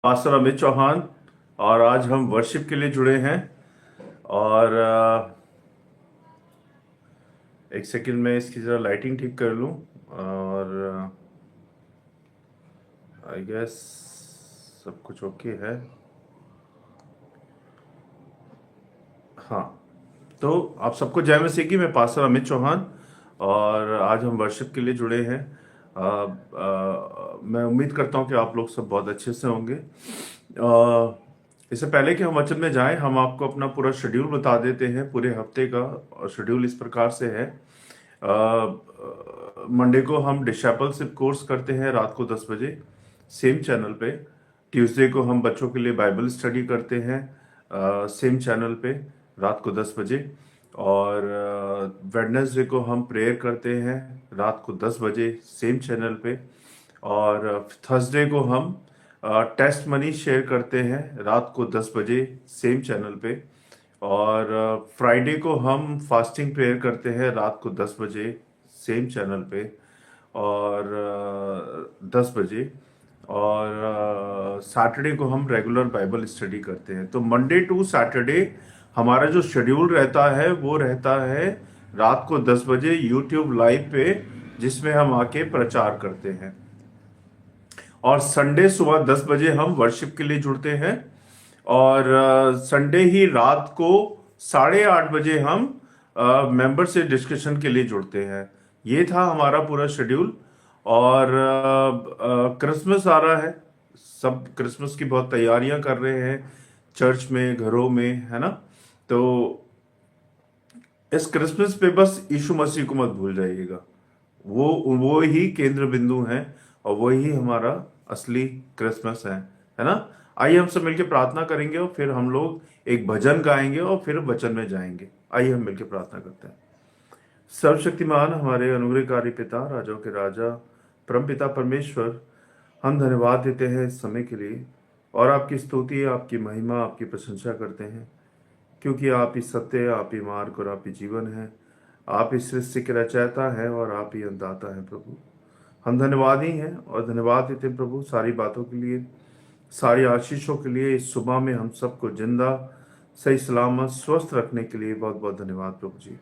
Pastor Amit Chauhan. और आज हम वर्शिप के लिए जुड़े हैं। और एक सेकंड में इसकी जरा लाइटिंग ठीक कर लूं। और आई गेस सब कुछ ओके है। हाँ, तो आप सबको जय मसीह की। मैं पास्टर अमित चौहान और आज हम वर्शिप के लिए जुड़े हैं। मैं उम्मीद करता हूँ कि आप लोग सब बहुत अच्छे से होंगे। इससे पहले कि हम वचन में जाएं, हम आपको अपना पूरा शेड्यूल बता देते हैं पूरे हफ्ते का। और शेड्यूल इस प्रकार से है। मंडे को हम डिशेपलशिप कोर्स करते हैं रात को 10 बजे सेम चैनल पे। ट्यूसडे को हम बच्चों के लिए बाइबल स्टडी करते हैं सेम चैनल पे रात को 10 बजे। और वेडनेसडे को हम प्रेयर करते हैं रात को 10 बजे सेम चैनल पे। और थर्सडे को हम टेस्ट मनी शेयर करते हैं रात को 10 बजे सेम चैनल पे। और फ्राइडे को हम फास्टिंग प्रेयर करते हैं रात को 10 बजे सेम चैनल पे। और 10 बजे। और सैटरडे को हम रेगुलर बाइबल स्टडी करते हैं। तो मंडे टू सैटरडे हमारा जो शेड्यूल रहता है वो रहता है रात को 10 बजे यूट्यूब लाइव पे, जिसमें हम आके प्रचार करते हैं। और संडे सुबह 10 बजे हम वर्शिप के लिए जुड़ते हैं। और संडे ही रात को 8:30 बजे हम मेंबर से डिस्कशन के लिए जुड़ते हैं। ये था हमारा पूरा शेड्यूल। और क्रिसमस आ रहा है। सब क्रिसमस की बहुत तैयारियां कर रहे हैं चर्च में, घरों में, है ना। तो इस क्रिसमस पे बस यीशु मसीह को मत भूल जाइएगा। वो ही केंद्र बिंदु है और वही हमारा असली क्रिसमस है ना। आइए हम सब मिलकर प्रार्थना करेंगे और फिर हम लोग एक भजन गाएंगे और फिर वचन में जाएंगे। आइए हम मिलकर प्रार्थना करते हैं। सर्वशक्तिमान हमारे अनुग्रहकारी पिता, राजाओं के राजा, परम पिता परमेश्वर, हम धन्यवाद देते हैं इस समय के लिए और आपकी स्तुति, आपकी महिमा, आपकी प्रशंसा करते हैं, क्योंकि आप ही सत्य, आप ही मार्ग और आप ही जीवन है। आप ही सृष्टि के रचयिता है और आप ही अंतदाता है प्रभु। हम धन्यवादी हैं और धन्यवाद देते हैं प्रभु सारी बातों के लिए, सारी आशीषों के लिए। इस सुबह में हम सबको जिंदा, सही सलामत, स्वस्थ रखने के लिए बहुत बहुत धन्यवाद प्रभु जी।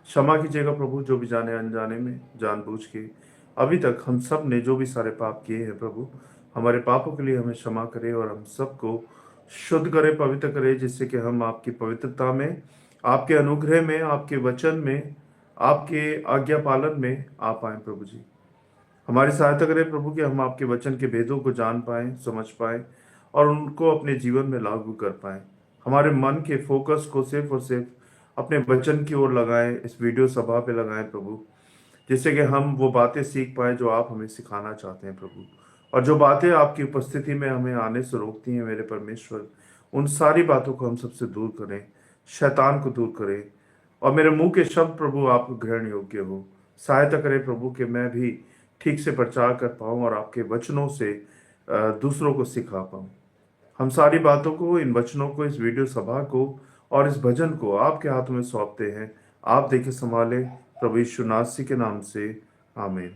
क्षमा कीजिएगा प्रभु, जो भी जाने अनजाने में, जानबूझ के अभी तक हम सब ने जो भी सारे पाप किए हैं प्रभु, हमारे पापों के लिए हमें क्षमा करे और हम सबको शुद्ध करे, पवित्र करे, जिससे कि हम आपकी पवित्रता में, आपके अनुग्रह में, आपके वचन में, आपके आज्ञा पालन में आ पाए प्रभु जी। हमारी सहायता करें प्रभु कि हम आपके वचन के भेदों को जान पाएं, समझ पाएं और उनको अपने जीवन में लागू कर पाएं। हमारे मन के फोकस को सिर्फ और सिर्फ अपने वचन की ओर लगाएं, इस वीडियो सभा पे लगाएं प्रभु, जिससे कि हम वो बातें सीख पाएं जो आप हमें सिखाना चाहते हैं प्रभु। और जो बातें आपकी उपस्थिति में हमें आने से रोकती हैं मेरे परमेश्वर, उन सारी बातों को हम सबसे दूर करें, शैतान को दूर करें। और मेरे मुंह के शब्द प्रभु आपको ग्रहण योग्य हो। सहायता करें प्रभु कि मैं भी ठीक से प्रचार कर पाऊं और आपके वचनों से दूसरों को सिखा पाऊं। हम सारी बातों को, इन वचनों को, इस वीडियो सभा को और इस भजन को आपके हाथों में सौंपते हैं। आप देखे संभाले प्रभु यीशु नासरी के नाम से, आमीन।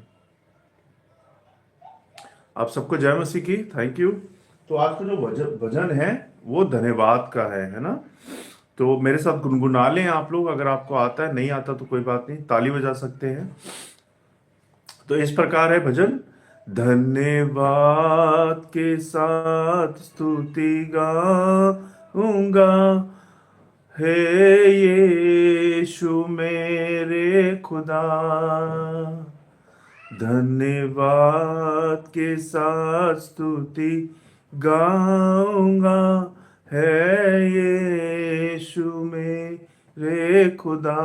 आप सबको जय मसीह की। Thank you. तो आज का जो भजन है वो धन्यवाद का है ना। तो मेरे साथ गुनगुना लें आप लोग। अगर आपको आता है, नहीं आता तो कोई बात नहीं, ताली बजा सकते हैं। तो इस प्रकार है भजन। धन्यवाद के साथ स्तुति गाऊंगा, हे यीशु मेरे खुदा। धन्यवाद के साथ स्तुति गाऊंगा, है यीशु मेरे खुदा।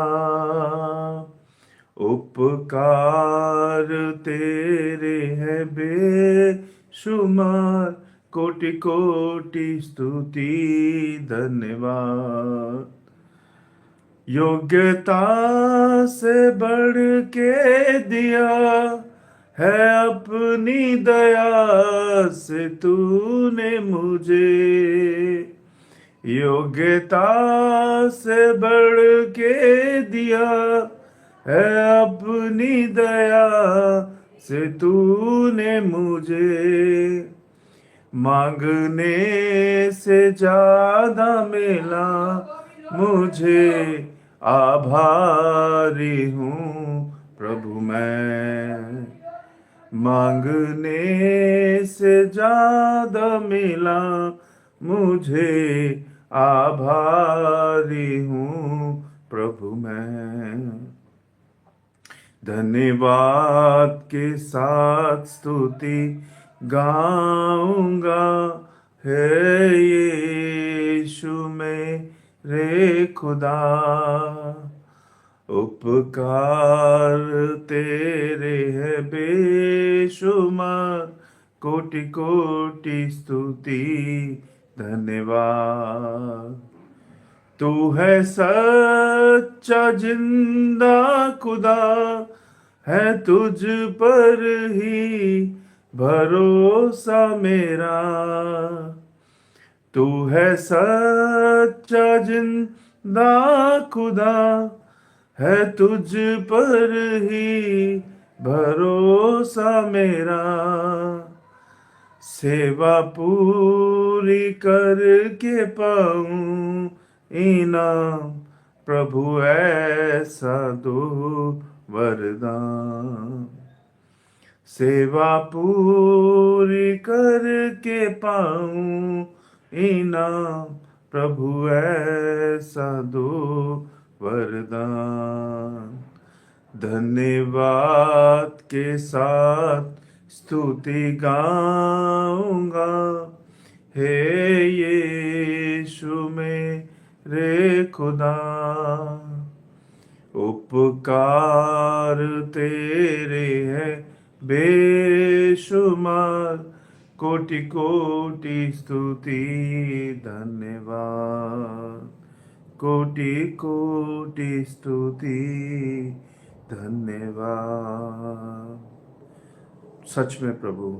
उपकार तेरे है बेशुमार, कोटि कोटि स्तुति धन्यवाद। योग्यता से बढ़ के दिया है अपनी दया से तूने मुझे। योग्यता से बढ़ के दिया है अपनी दया से तूने मुझे। मांगने से ज्यादा मिला मुझे, आभारी हूँ प्रभु मैं। मांगने से ज्यादा मिला मुझे, आभारी हूँ प्रभु मैं। धन्यवाद के साथ स्तुति गाऊंगा, है यीशु मेरे खुदा। उपकार तेरे है बेशुमार, कोटि कोटि स्तुति धन्यवाद। तू है सच्चा जिंदा खुदा, है तुझ पर ही भरोसा मेरा। तू है सच्चा जिंदा खुदा, है तुझ पर ही भरोसा मेरा। सेवा पूरी करके पाऊं इनाम, प्रभु ऐसा दो वरदान। सेवा पूरी करके पाऊं इनाम, प्रभु ऐसा दो वरदान। धन्यवाद के साथ स्तुति गाऊंगा, हे यीशु मेरे खुदा। उपकार तेरे हैं बेशुमार, कोटि कोटि स्तुति धन्यवाद। कोटि कोटि स्तुति धन्यवाद। सच में प्रभु,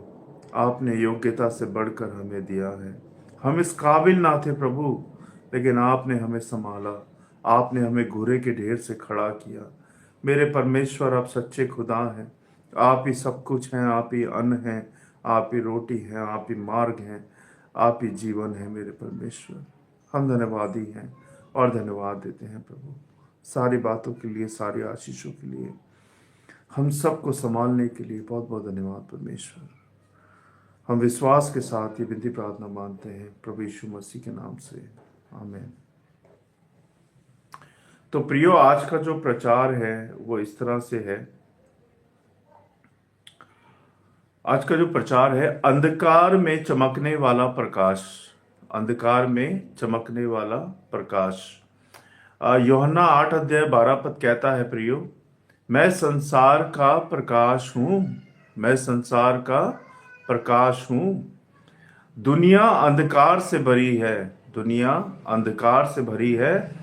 आपने योग्यता से बढ़कर हमें दिया है। हम इस काबिल ना थे प्रभु, लेकिन आपने हमें संभाला, आपने हमें घूरे के ढेर से खड़ा किया। मेरे परमेश्वर, आप सच्चे खुदा हैं। आप ही सब कुछ हैं, आप ही अन्न हैं, आप ही रोटी हैं, आप ही मार्ग हैं, आप ही जीवन है। मेरे परमेश्वर, हम धन्यवादी हैं और धन्यवाद देते हैं प्रभु, सारी बातों के लिए, सारी आशीषों के लिए, हम सबको संभालने के लिए बहुत बहुत धन्यवाद परमेश्वर। हम विश्वास के साथ ये विनती प्रार्थना मानते हैं प्रभु यीशु मसीह के नाम से, आमीन। तो प्रियो, आज का जो प्रचार है वो इस तरह से है। आज का जो प्रचार है, अंधकार में चमकने वाला प्रकाश। अंधकार में चमकने वाला प्रकाश। यूहन्ना 8 अध्याय 12 पद कहता है, प्रियो, मैं संसार का प्रकाश हूं, मैं संसार का प्रकाश हूं। दुनिया अंधकार से भरी है, दुनिया अंधकार से भरी है,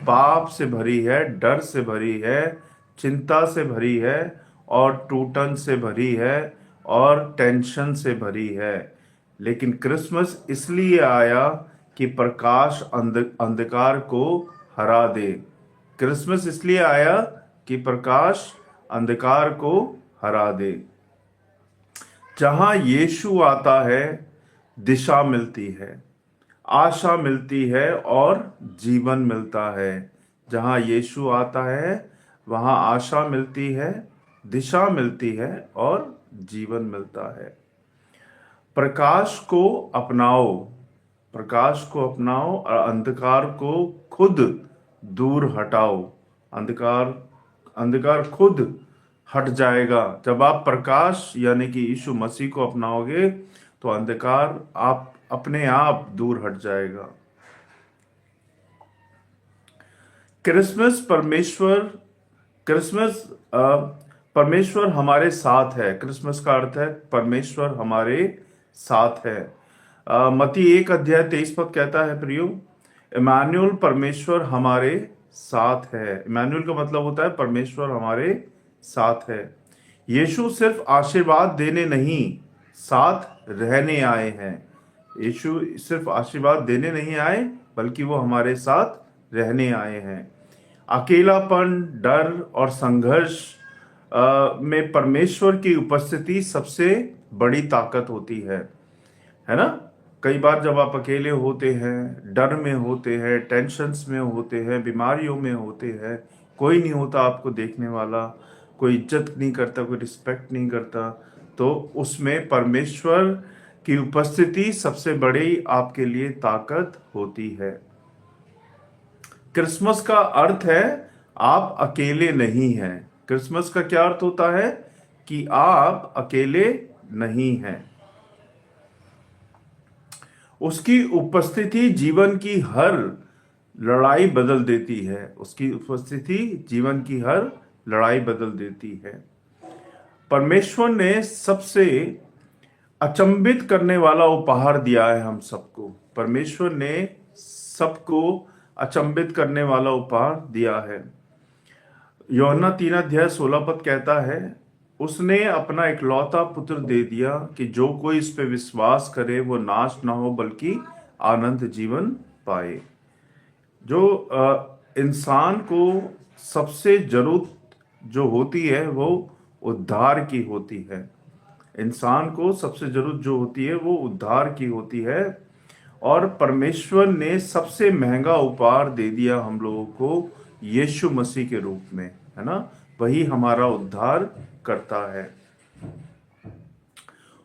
पाप से भरी है, डर से भरी है, चिंता से भरी है, और टूटन से भरी है, और टेंशन से भरी है। लेकिन क्रिसमस इसलिए आया कि प्रकाश अंधकार को हरा दे। क्रिसमस इसलिए आया कि प्रकाश अंधकार को हरा दे। जहां यीशु आता है, दिशा मिलती है, आशा मिलती है और जीवन मिलता है। जहां यीशु आता है वहां आशा मिलती है, दिशा मिलती है और जीवन मिलता है। प्रकाश को अपनाओ, प्रकाश को अपनाओ और अंधकार को खुद दूर हटाओ। अंधकार खुद हट जाएगा। जब आप प्रकाश यानी कि यीशु मसीह को अपनाओगे तो अंधकार आप अपने आप दूर हट जाएगा। परमेश्वर हमारे साथ है। क्रिसमस का अर्थ है परमेश्वर हमारे साथ है। मत्ती 1 अध्याय 23 पद कहता है, प्रियो, इमानुएल, परमेश्वर हमारे साथ है। इमानुएल का मतलब होता है परमेश्वर हमारे साथ है। यीशु सिर्फ आशीर्वाद देने नहीं, साथ रहने आए हैं। यीशु सिर्फ आशीर्वाद देने नहीं आए, बल्कि वो हमारे साथ रहने आए हैं। अकेलापन, डर और संघर्ष में परमेश्वर की उपस्थिति सबसे बड़ी ताकत होती है है ना। कई बार जब आप अकेले होते हैं, डर में होते हैं, टेंशन्स में होते हैं, बीमारियों में होते हैं, कोई नहीं होता आपको देखने वाला, कोई इज्जत नहीं करता, कोई रिस्पेक्ट नहीं करता, तो उसमें परमेश्वर की उपस्थिति सबसे बड़ी आपके लिए ताकत होती है। क्रिसमस का अर्थ है आप अकेले नहीं हैं। क्रिसमस का क्या अर्थ होता है कि आप अकेले नहीं हैं। उसकी उपस्थिति जीवन की हर लड़ाई बदल देती है। उसकी उपस्थिति जीवन की हर लड़ाई बदल देती है। परमेश्वर ने सबसे अचंभित करने वाला उपहार दिया है हम सबको। परमेश्वर ने सबको अचंभित करने वाला उपहार दिया है। यूहन्ना 3:16 कहता है, उसने अपना इकलौता पुत्र दे दिया कि जो कोई इस पे विश्वास करे वो नाश ना हो बल्कि आनंद जीवन पाए। जो इंसान को सबसे जरूरत जो होती है वो उद्धार की होती है। इंसान को सबसे जरूरत जो होती है वो उद्धार की होती है, और परमेश्वर ने सबसे महंगा उपहार दे दिया हम लोगों को यीशु मसीह के रूप में, है ना। वही हमारा उद्धार करता है।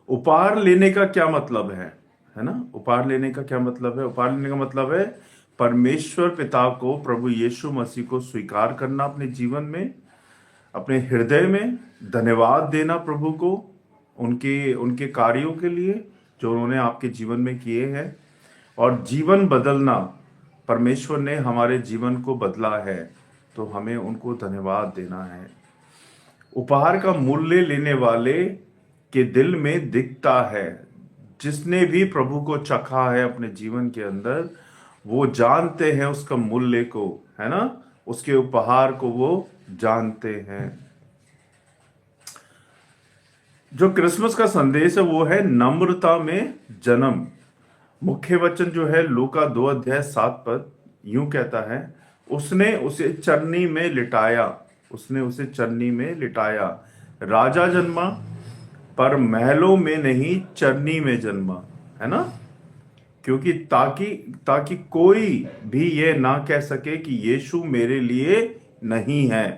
उपहार लेने का क्या मतलब है ना। उपहार लेने का क्या मतलब है? उपहार लेने का मतलब है परमेश्वर पिता को, प्रभु यीशु मसीह को स्वीकार करना अपने जीवन में, अपने हृदय में धन्यवाद देना प्रभु को उनके उनके कार्यों के लिए जो उन्होंने आपके जीवन में किए हैं, और जीवन बदलना। परमेश्वर ने हमारे जीवन को बदला है तो हमें उनको धन्यवाद देना है। उपहार का मूल्य लेने वाले के दिल में दिखता है। जिसने भी प्रभु को चखा है अपने जीवन के अंदर, वो जानते हैं उसका मूल्य को, है ना। उसके उपहार को वो जानते हैं। जो क्रिसमस का संदेश है वो है नम्रता में जन्म। मुख्य वचन जो है लूका 2:7 यूं कहता है, उसने उसे चरनी में लिटाया। उसने उसे चरनी में लिटाया। राजा जन्मा पर महलों में नहीं, चरनी में जन्मा, है ना। क्योंकि ताकि कोई भी ये ना कह सके कि यीशु मेरे लिए नहीं है।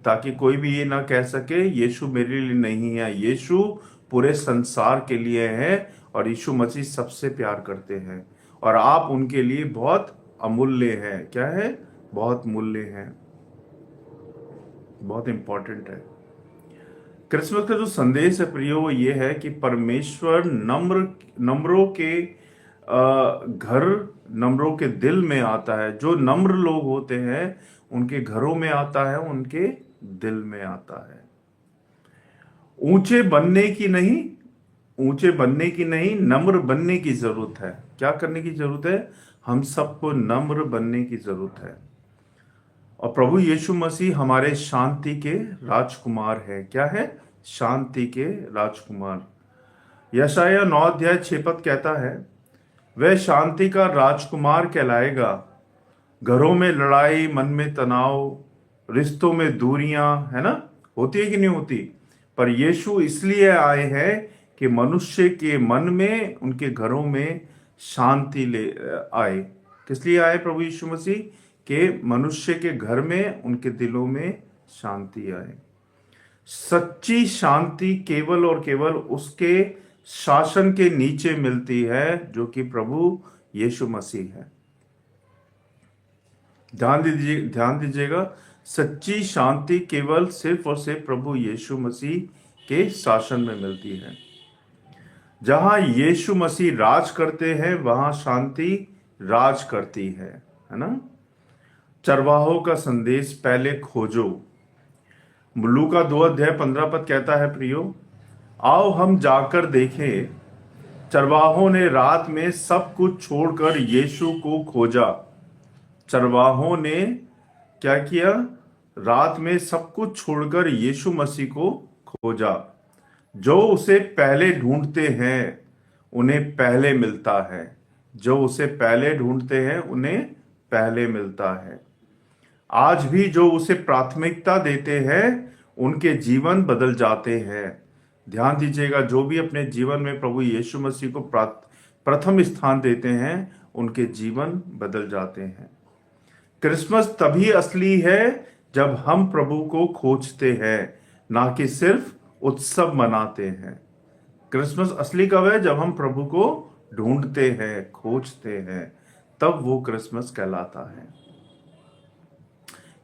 ताकि कोई भी ये ना कह सके यीशु मेरे लिए नहीं है। यीशु पूरे संसार के लिए है, और यीशु मसीह सबसे प्यार करते हैं, और आप उनके लिए बहुत अमूल्य हैं। क्या है? बहुत मूल्य हैं, बहुत इंपॉर्टेंट है। क्रिसमस का जो संदेश है प्रियो वो ये है कि परमेश्वर नम्रों के घर, नम्रों के दिल में आता है। जो नम्र लोग होते हैं उनके घरों में आता है, उनके दिल में आता है। ऊंचे बनने की नहीं, नम्र बनने की जरूरत है। क्या करने की जरूरत है? हम सबको नम्र बनने की जरूरत है। और प्रभु यीशु मसीह हमारे शांति के राजकुमार है। क्या है? शांति के राजकुमार। यशाया 9:6 कहता है, वह शांति का राजकुमार कहलाएगा। घरों में लड़ाई, मन में तनाव, रिश्तों में दूरियां, है ना, होती है कि नहीं होती? पर यीशु इसलिए आए हैं कि मनुष्य के मन में, उनके घरों में शांति ले आए। किस लिए आए प्रभु यीशु मसीह? के मनुष्य के घर में, उनके दिलों में शांति आए। सच्ची शांति केवल और केवल उसके शासन के नीचे मिलती है जो कि प्रभु यीशु मसीह है। ध्यान दीजिएगा, सच्ची शांति केवल सिर्फ और सिर्फ प्रभु यीशु मसीह के शासन में मिलती है। जहां यीशु मसीह राज करते हैं वहां शांति राज करती है ना। चरवाहों का संदेश पहले खोजो। लूका 2:15 कहता है, प्रियो आओ हम जाकर देखें। चरवाहों ने रात में सब कुछ छोड़कर यीशु को खोजा। चरवाहों ने क्या किया? रात में सब कुछ छोड़कर यीशु मसीह को खोजा। जो उसे पहले ढूंढते हैं उन्हें पहले मिलता है। जो उसे पहले ढूंढते हैं उन्हें पहले मिलता है। आज भी जो उसे प्राथमिकता देते हैं उनके जीवन बदल जाते हैं। ध्यान दीजिएगा, जो भी अपने जीवन में प्रभु यीशु मसीह को प्रथम स्थान देते हैं उनके जीवन बदल जाते हैं। क्रिसमस तभी असली है जब हम प्रभु को खोजते हैं, ना कि सिर्फ उत्सव मनाते हैं। क्रिसमस असली कब है? जब हम प्रभु को ढूंढते हैं, खोजते हैं, तब वो क्रिसमस कहलाता है।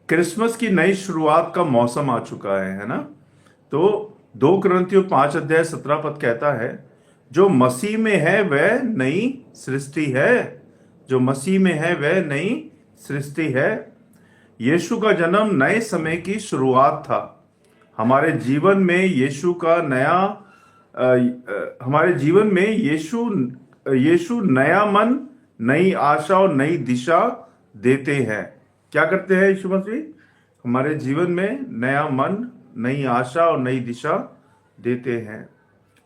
क्रिसमस की नई शुरुआत का मौसम आ चुका है ना? तो 2 कुरिन्थियों 5:17 कहता है, जो मसीह में है वह नई सृष्टि है। जो मसीह में है वह नई सृष्टि है। यीशु का जन्म नए समय की शुरुआत था। हमारे जीवन में यीशु का नया हमारे जीवन में यीशु नया मन, नई आशा और नई दिशा देते हैं। क्या करते हैं यीशु मसीह? हमारे जीवन में नया मन, नई आशा और नई दिशा देते हैं।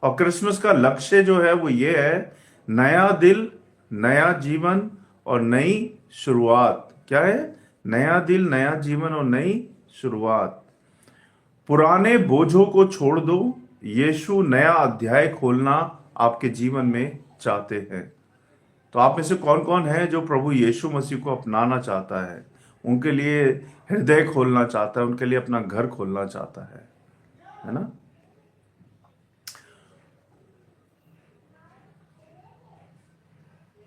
और क्रिसमस का लक्ष्य जो है वो ये है, नया दिल, नया जीवन और नई शुरुआत। क्या है? नया दिल, नया जीवन और नई शुरुआत। पुराने बोझों को छोड़ दो, यीशु नया अध्याय खोलना आपके जीवन में चाहते हैं। तो आप में से कौन कौन है जो प्रभु यीशु मसीह को अपनाना चाहता है, उनके लिए हृदय खोलना चाहता है, उनके लिए अपना घर खोलना चाहता है ना?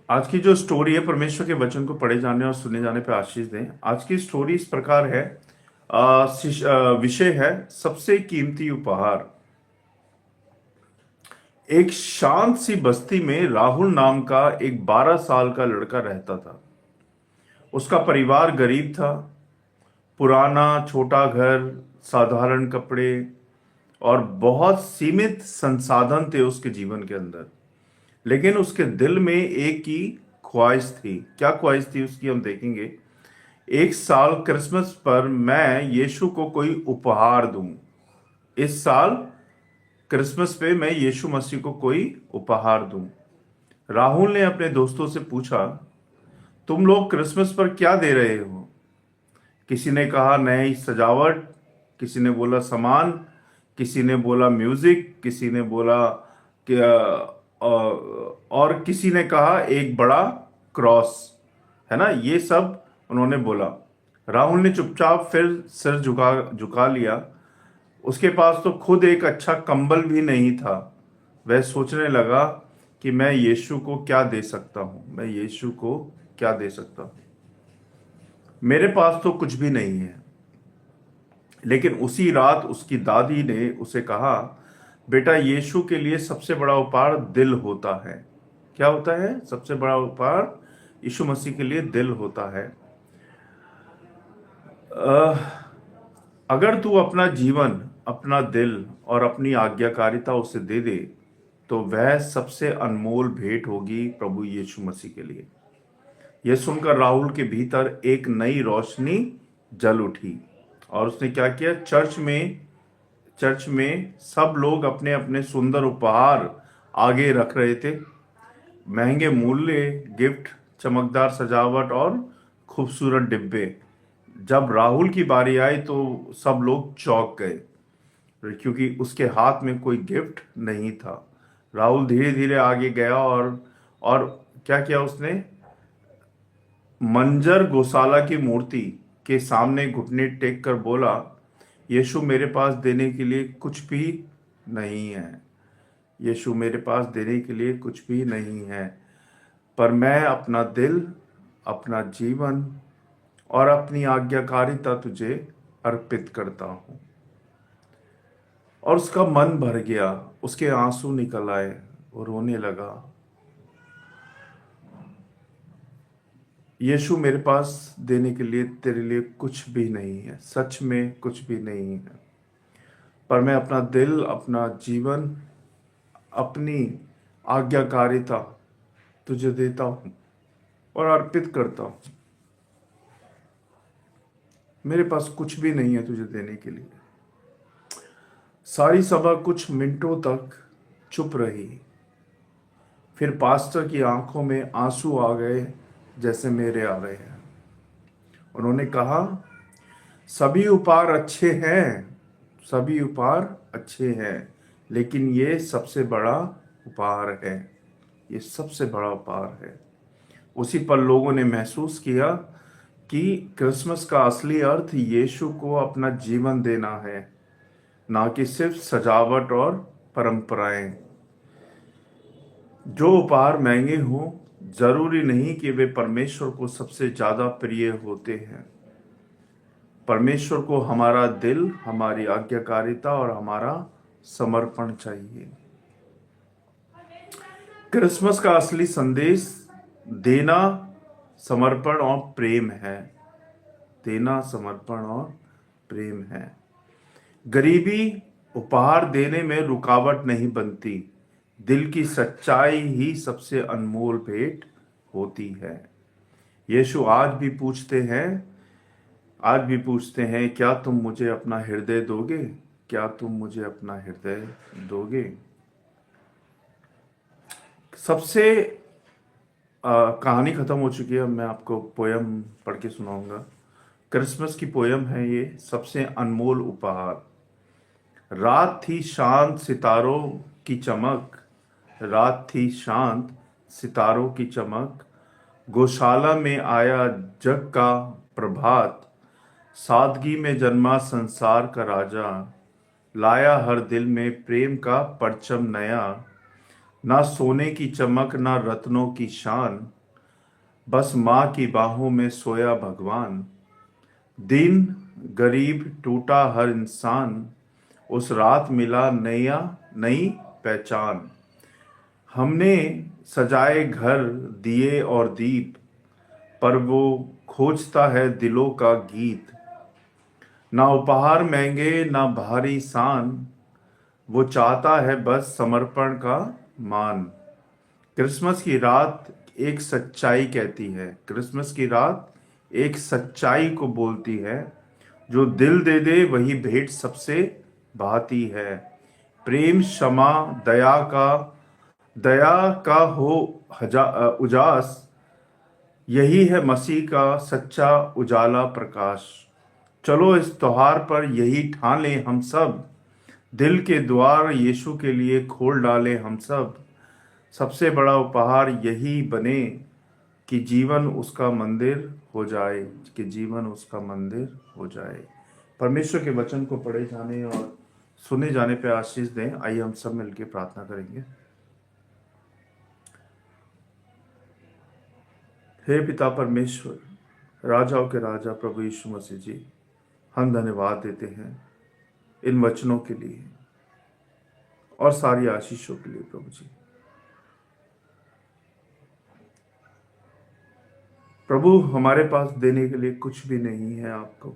आज की जो स्टोरी है, परमेश्वर के वचन को पढ़े जाने और सुने जाने पर आशीष दें। आज की स्टोरी इस प्रकार है, विषय है सबसे कीमती उपहार। एक शांत सी बस्ती में राहुल नाम का एक 12 साल का लड़का रहता था। उसका परिवार गरीब था। पुराना छोटा घर, साधारण कपड़े और बहुत सीमित संसाधन थे उसके जीवन के अंदर। लेकिन उसके दिल में एक ही ख्वाहिश थी। क्या ख्वाहिश थी उसकी, हम देखेंगे। एक साल क्रिसमस पर मैं यीशु को कोई उपहार दूं। इस साल क्रिसमस पे मैं यीशु मसीह को कोई उपहार दूं। राहुल ने अपने दोस्तों से पूछा, तुम लोग क्रिसमस पर क्या दे रहे हो? किसी ने कहा नई सजावट, किसी ने बोला सामान, किसी ने बोला म्यूजिक, किसी ने बोला कि और किसी ने कहा एक बड़ा क्रॉस, है ना? ये सब उन्होंने बोला। राहुल ने चुपचाप फिर सिर झुका लिया। उसके पास तो खुद एक अच्छा कंबल भी नहीं था। वह सोचने लगा कि मैं यीशु को क्या दे सकता हूं, मैं यीशु को क्या दे सकता हूं। मेरे पास तो कुछ भी नहीं है। लेकिन उसी रात उसकी दादी ने उसे कहा, बेटा, यीशु के लिए सबसे बड़ा उपहार दिल होता है। क्या होता है? सबसे बड़ा उपहार यीशु मसीह के लिए दिल होता है। अगर तू अपना जीवन, अपना दिल और अपनी आज्ञाकारिता उसे दे दे, तो वह सबसे अनमोल भेंट होगी प्रभु यीशु मसीह के लिए। यह सुनकर राहुल के भीतर एक नई रोशनी जल उठी और उसने क्या किया? चर्च में सब लोग अपने अपने सुंदर उपहार आगे रख रहे थे। महंगे मूल्य, गिफ्ट, चमकदार सजावट और खूबसूरत डिब्बे। जब राहुल की बारी आई तो सब लोग चौंक गए, क्योंकि उसके हाथ में कोई गिफ्ट नहीं था। राहुल धीरे धीरे आगे गया और क्या किया उसने? मंजर गौशाला की मूर्ति के सामने घुटने टेक कर बोला, यीशु, मेरे पास देने के लिए कुछ भी नहीं है। यीशु, मेरे पास देने के लिए कुछ भी नहीं है, पर मैं अपना दिल, अपना जीवन और अपनी आज्ञाकारिता तुझे अर्पित करता हूं। और उसका मन भर गया, उसके आंसू निकल आए और रोने लगा। यीशु, मेरे पास देने के लिए तेरे लिए कुछ भी नहीं है, सच में कुछ भी नहीं है, पर मैं अपना दिल, अपना जीवन, अपनी आज्ञाकारिता तुझे देता हूं और अर्पित करता हूं। मेरे पास कुछ भी नहीं है तुझे देने के लिए। सारी सभा कुछ मिनटों तक चुप रही। फिर पास्टर की आंखों में आंसू आ गए, जैसे मेरे आ रहे हैं। उन्होंने कहा, सभी उपहार अच्छे हैं, सभी उपहार अच्छे हैं, लेकिन ये सबसे बड़ा उपहार है, ये सबसे बड़ा उपहार है। उसी पर लोगों ने महसूस किया कि क्रिसमस का असली अर्थ यीशु को अपना जीवन देना है, ना कि सिर्फ सजावट और परंपराएं। जो उपहार महंगे हों, जरूरी नहीं कि वे परमेश्वर को सबसे ज्यादा प्रिय होते हैं। परमेश्वर को हमारा दिल, हमारी आज्ञाकारिता और हमारा समर्पण चाहिए। क्रिसमस का असली संदेश देना, समर्पण और प्रेम है। देना, समर्पण और प्रेम है। गरीबी उपहार देने में रुकावट नहीं बनती। दिल की सच्चाई ही सबसे अनमोल भेंट होती है। यीशु आज भी पूछते हैं, क्या तुम मुझे अपना हृदय दोगे? क्या तुम मुझे अपना हृदय दोगे? सबसे कहानी खत्म हो चुकी है। मैं आपको पोयम पढ़ के सुनाऊंगा। क्रिसमस की पोयम है ये, सबसे अनमोल उपहार। रात थी शांत सितारों की चमक, रात थी शांत सितारों की चमक, गौशाला में आया जग का प्रभात, सादगी में जन्मा संसार का राजा, लाया हर दिल में प्रेम का परचम नया, ना सोने की चमक ना रत्नों की शान, बस माँ की बाहों में सोया भगवान। दिन गरीब टूटा हर इंसान, उस रात मिला नई पहचान। हमने सजाए घर दिए और दीप, पर वो खोजता है दिलों का गीत। ना उपहार महंगे ना भारी सान, वो चाहता है बस समर्पण का मान। क्रिसमस की रात एक सच्चाई कहती है, क्रिसमस की रात एक सच्चाई को बोलती है, जो दिल दे दे वही भेंट सबसे भाती है। प्रेम, क्षमा, दया का हो उजास, यही है मसीह का सच्चा उजाला प्रकाश। चलो इस त्योहार पर यही ठान लें हम सब, दिल के द्वार यीशु के लिए खोल डालें हम सब। सबसे बड़ा उपहार यही बने कि जीवन उसका मंदिर हो जाए, कि जीवन उसका मंदिर हो जाए। परमेश्वर के वचन को पढ़े जाने और सुने जाने पे आशीष दें। आइए हम सब मिलकर प्रार्थना करेंगे। हे पिता परमेश्वर, राजाओं के राजा प्रभु यीशु मसीह जी, हम धन्यवाद देते हैं इन वचनों के लिए और सारी आशीषों के लिए। प्रभु जी, प्रभु हमारे पास देने के लिए कुछ भी नहीं है आपको,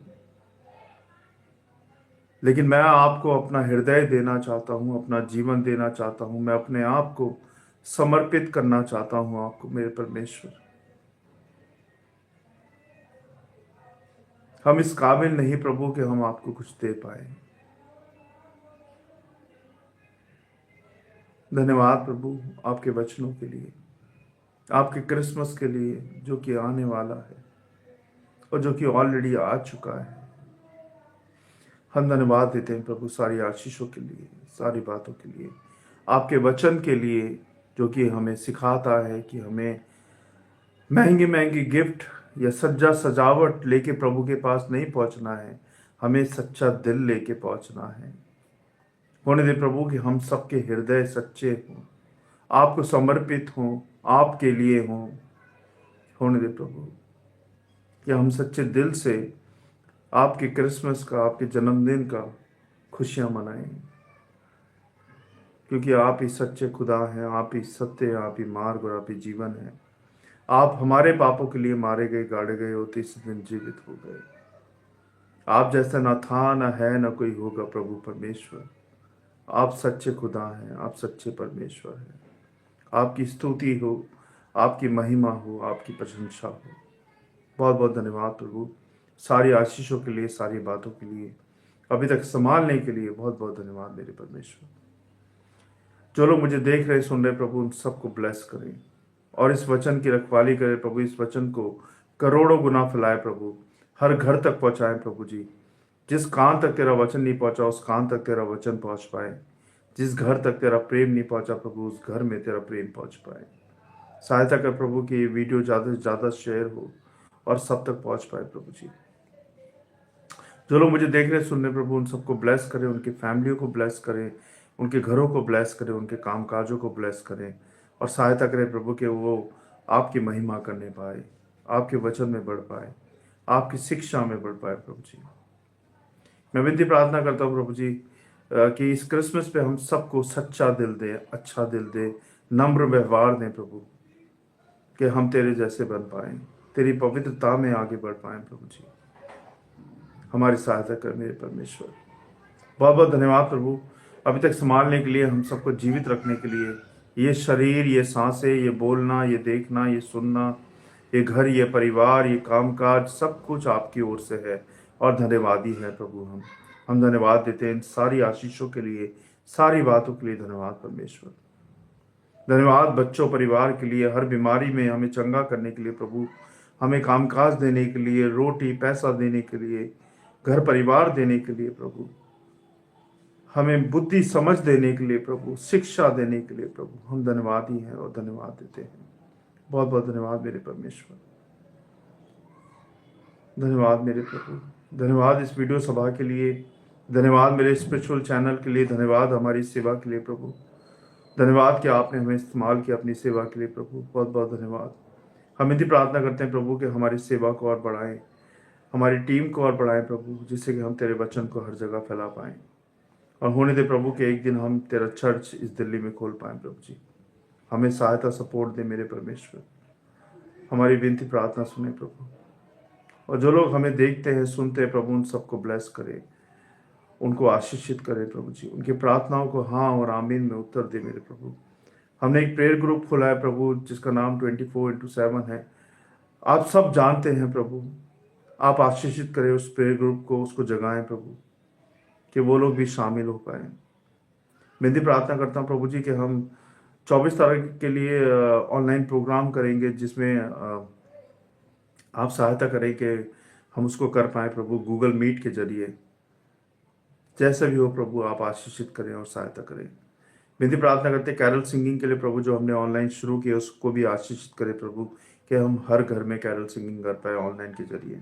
लेकिन मैं आपको अपना हृदय देना चाहता हूं, अपना जीवन देना चाहता हूं। मैं अपने आप को समर्पित करना चाहता हूं आपको मेरे परमेश्वर। हम इस काबिल नहीं प्रभु कि हम आपको कुछ दे पाए। धन्यवाद प्रभु आपके वचनों के लिए, आपके क्रिसमस के लिए जो कि आने वाला है और जो कि ऑलरेडी आ चुका है। हम धन्यवाद देते हैं प्रभु सारी आशीषों के लिए, सारी बातों के लिए, आपके वचन के लिए जो कि हमें सिखाता है कि हमें महंगी महंगी गिफ्ट या सजावट लेके प्रभु के पास नहीं पहुंचना है, हमें सच्चा दिल लेके पहुंचना है। होने दे प्रभु कि हम सबके हृदय सच्चे हों, आपको समर्पित हों, आपके लिए हों। होने दे प्रभु कि हम सच्चे दिल से आपके क्रिसमस का, आपके जन्मदिन का खुशियां मनाएं, क्योंकि आप ही सच्चे खुदा हैं, आप ही सत्य, आप ही मार्ग और आप ही जीवन है। आप हमारे पापों के लिए मारे गए, गाड़े गए और तीसरे दिन जीवित हो गए। आप जैसा ना था, ना है, ना कोई होगा प्रभु परमेश्वर। आप सच्चे खुदा हैं, आप सच्चे परमेश्वर हैं। आपकी स्तुति हो, आपकी महिमा हो, आपकी प्रशंसा हो। बहुत बहुत धन्यवाद प्रभु सारी आशीषों के लिए, सारी बातों के लिए, अभी तक संभालने के लिए बहुत बहुत धन्यवाद मेरे परमेश्वर। जो लोग मुझे देख रहे सुन रहे प्रभु, उन सबको ब्लेस करें और इस वचन की रखवाली करें प्रभु। इस वचन को करोड़ों गुना फैलाए प्रभु, हर घर तक पहुंचाएं प्रभु जी। जिस कान तक तेरा वचन नहीं पहुंचा, उस कान तक तेरा वचन पहुंच पाए। जिस घर तक तेरा प्रेम नहीं पहुंचा प्रभु, उस घर में तेरा प्रेम पहुंच पाए। सहायता कर प्रभु कि ये वीडियो ज़्यादा से ज़्यादा शेयर हो और सब तक पहुंच पाए प्रभु जी। जो लोग मुझे देख रहे सुन रहे प्रभु, उन सबको ब्लेस करें, उनकी फैमिलियों को ब्लेस करें, उनके घरों को ब्लेस करें, उनके कामकाजों को ब्लेस करें, और सहायता करें प्रभु कि वो आपकी महिमा करने पाए, आपके वचन में बढ़ पाए, आपकी शिक्षा में बढ़ पाए प्रभु जी। मैं विनती प्रार्थना करता हूँ प्रभु जी कि इस क्रिसमस पे हम सबको सच्चा दिल दे, अच्छा दिल दे, नम्र व्यवहार दें प्रभु, कि हम तेरे जैसे बन पाए, तेरी पवित्रता में आगे बढ़ पाए प्रभु जी। हमारी सहायता कर मेरे परमेश्वर। बहुत बहुत धन्यवाद प्रभु, अभी तक संभालने के लिए, हम सबको जीवित रखने के लिए, ये शरीर, ये सांसें, ये बोलना, ये देखना, ये सुनना, ये घर, ये परिवार, ये कामकाज, सब कुछ आपकी ओर से है और धन्यवादी है प्रभु। हम धन्यवाद देते हैं इन सारी आशीषों के लिए, सारी बातों के लिए धन्यवाद परमेश्वर। धन्यवाद बच्चों, परिवार के लिए, हर बीमारी में हमें चंगा करने के लिए प्रभु, हमें कामकाज देने के लिए, रोटी पैसा देने के लिए, घर परिवार देने के लिए प्रभु, हमें बुद्धि समझ देने के लिए प्रभु, शिक्षा देने के लिए प्रभु, हम धन्यवादी हैं और धन्यवाद देते हैं। बहुत बहुत धन्यवाद मेरे परमेश्वर, धन्यवाद मेरे प्रभु, धन्यवाद इस वीडियो सभा के लिए, धन्यवाद मेरे स्पिरिचुअल चैनल के लिए, धन्यवाद हमारी सेवा के लिए प्रभु, धन्यवाद कि आपने हमें इस्तेमाल किया अपनी सेवा के लिए प्रभु, बहुत बहुत धन्यवाद। हम इतनी प्रार्थना करते हैं प्रभु कि हमारी सेवा को और बढ़ाएं, हमारी टीम को और बढ़ाएं प्रभु, जिससे कि हम तेरे वचन को हर जगह फैला पाएं, और होने दे प्रभु कि एक दिन हम तेरा चर्च इस दिल्ली में खोल पाएं प्रभु जी। हमें सहायता सपोर्ट दे मेरे परमेश्वर, हमारी विनती प्रार्थना सुने प्रभु, और जो लोग हमें देखते हैं सुनते हैं प्रभु, उन सबको ब्लेस करे, उनको आशीषित करे प्रभु जी, उनकी प्रार्थनाओं को हाँ और आमीन में उत्तर दे मेरे प्रभु। हमने एक प्रेयर ग्रुप खोला है प्रभु, जिसका नाम 24/7 है। आप सब जानते हैं प्रभु, आप आशीषित करें उस प्रेयर ग्रुप को, उसको जगाएं प्रभु, कि वो लोग भी शामिल हो पाए। मैं भी प्रार्थना करता हूँ प्रभु जी कि हम 24 तारीख के लिए ऑनलाइन प्रोग्राम करेंगे, जिसमें आप सहायता करें कि हम उसको कर पाए प्रभु, गूगल मीट के जरिए। जैसे भी हो प्रभु, आप आशीषित करें और सहायता करें। विनती प्रार्थना करते कैरल सिंगिंग के लिए प्रभु, जो हमने ऑनलाइन शुरू किया उसको भी आशीषित करें प्रभु, कि हम हर घर में कैरल सिंगिंग कर पाए ऑनलाइन के जरिए।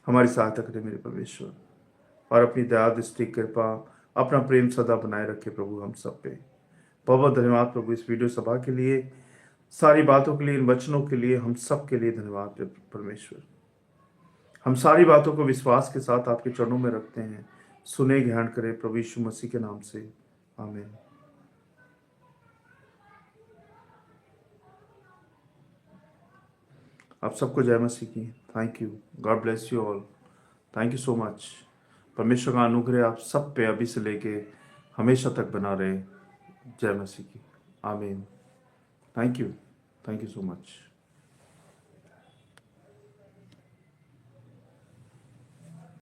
हमारी सहायता करें मेरे परमेश्वर, और अपनी दया दृष्टि कृपा, अपना प्रेम सदा बनाए रखे प्रभु हम सब पे। बहुत बहुत धन्यवाद प्रभु इस वीडियो सभा के लिए, सारी बातों के लिए, इन वचनों के लिए, हम सब के लिए धन्यवाद परमेश्वर। हम सारी बातों को विश्वास के साथ आपके चरणों में रखते हैं, सुने ग्रहण करें प्रभु यीशु मसीह के नाम से, आमीन। आप सबको जय मसीह की। Thank you, God bless you all, thank you so much. परमेश्वर का अनुग्रह आप सब पे अभी से लेके हमेशा तक बना रहे। जय मसीह की, आमीन। Thank you so much.